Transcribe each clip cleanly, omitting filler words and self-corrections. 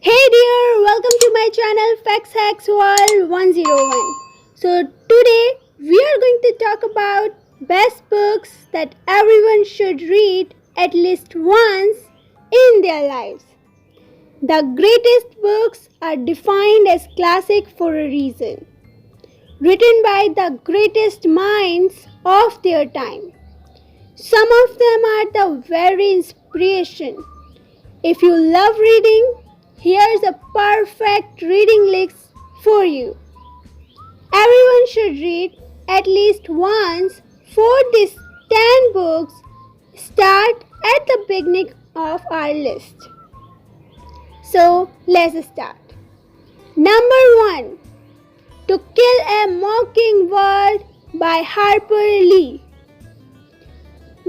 Hey dear, welcome to my channel Facts Hacks World 101. So today we are going to talk about best books that everyone should read at least once in their lives. The greatest books are defined as classic for a reason, written by the greatest minds of their time. Some of them are the very inspiration. If you love reading, here's a perfect reading list for you. Everyone should read at least once for these 10 books. Start at the beginning of our list. So let's start. Number 1. To Kill a Mockingbird by Harper Lee.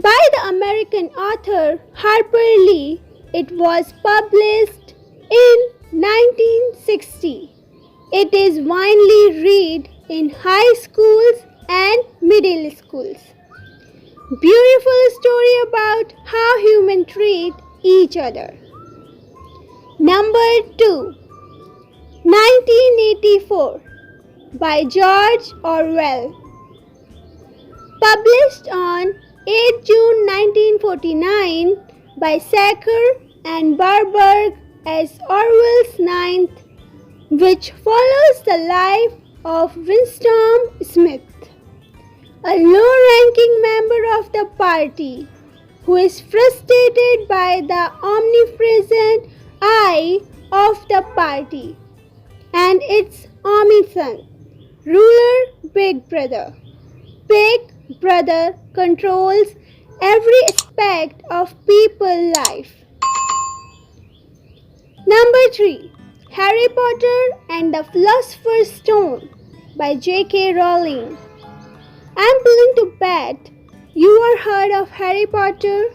By the American author Harper Lee, it was published in 1960. It is widely read in high schools and middle schools. Beautiful story about how humans treat each other. Number 2. 1984 by George Orwell. Published on 8 June 1949 by Sacker and Barberg as Orwell's Ninth, which follows the life of Winston Smith, a low-ranking member of the party who is frustrated by the omnipresent eye of the party and its omniscient ruler, Big Brother. Big Brother controls every aspect of people's life. Number 3. Harry Potter and the Philosopher's Stone by J.K. Rowling. I'm willing to bet you are heard of Harry Potter.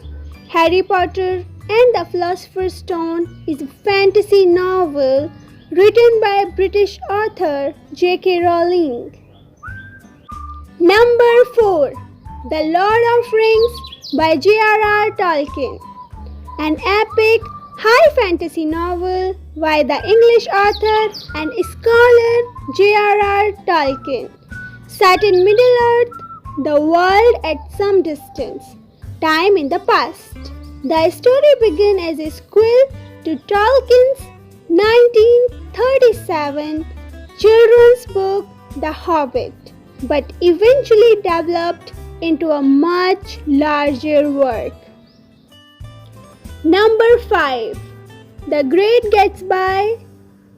Harry Potter and the Philosopher's Stone is a fantasy novel written by British author J.K. Rowling. Number 4. The Lord of Rings by J.R.R. Tolkien. An epic high fantasy novel by the English author and scholar J.R.R. Tolkien. Set in Middle-earth, the world at some distance, time in the past. The story begins as a sequel to Tolkien's 1937 children's book The Hobbit, but eventually developed into a much larger work. Number 5. The Great Gatsby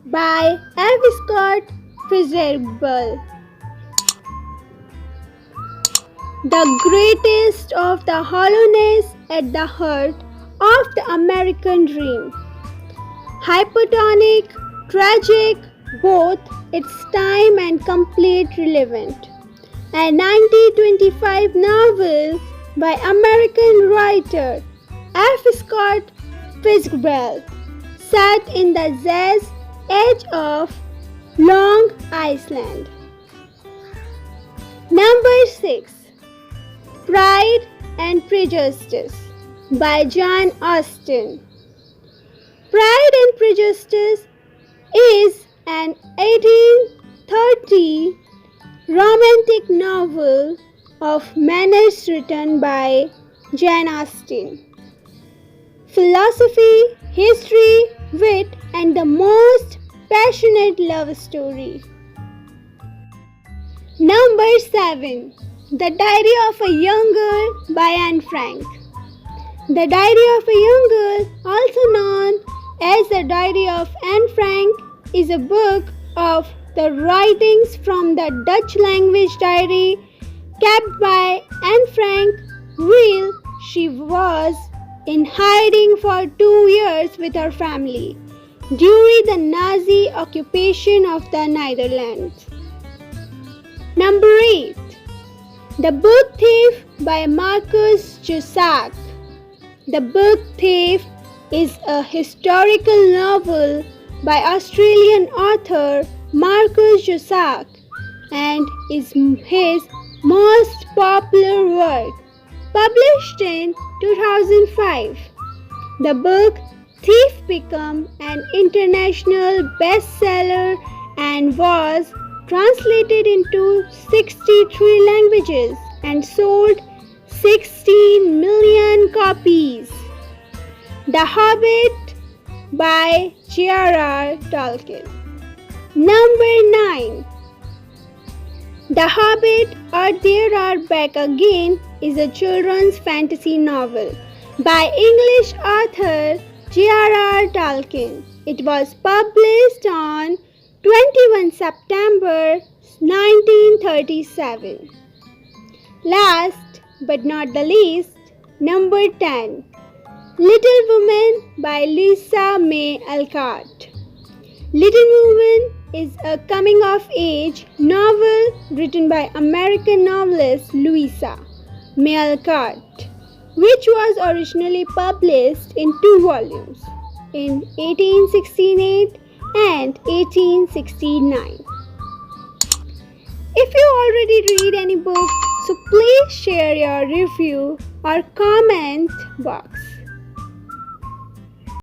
by F. Scott Fitzgerald. The greatest of the hollowness at the heart of the American dream. Hypotonic, tragic, both its time and complete relevant. A 1925 novel by American writer F. Scott Fitzgerald, set in the jazz age of Long Island. Number 6. Pride and Prejudice by Jane Austen. Pride and Prejudice is an 1830 romantic novel of manners written by Jane Austen. Philosophy, history, wit, and the most passionate love story. Number 7. The Diary of a Young Girl by Anne Frank. The Diary of a Young Girl, also known as The Diary of Anne Frank, is a book of the writings from the Dutch language diary kept by Anne Frank while she was in hiding for 2 years with her family during the Nazi occupation of the Netherlands. Number 8. The Book Thief by Marcus Zusak. The Book Thief is a historical novel by Australian author Marcus Zusak and is his most popular work, published in 2005. The book Thief became an international bestseller and was translated into 63 languages and sold 16 million copies. The Hobbit by J.R.R. Tolkien. Number 9. The Hobbit or There Are Back Again is a children's fantasy novel by English author J.R.R. Tolkien. It was published on 21 September 1937. Last but not the least, number 10. Little Women by Louisa May Alcott. Little Women is a coming-of-age novel written by American novelist Louisa May Alcott, which was originally published in 2 volumes in 1868 and 1869. If you already read any book, so please share your review or comment box.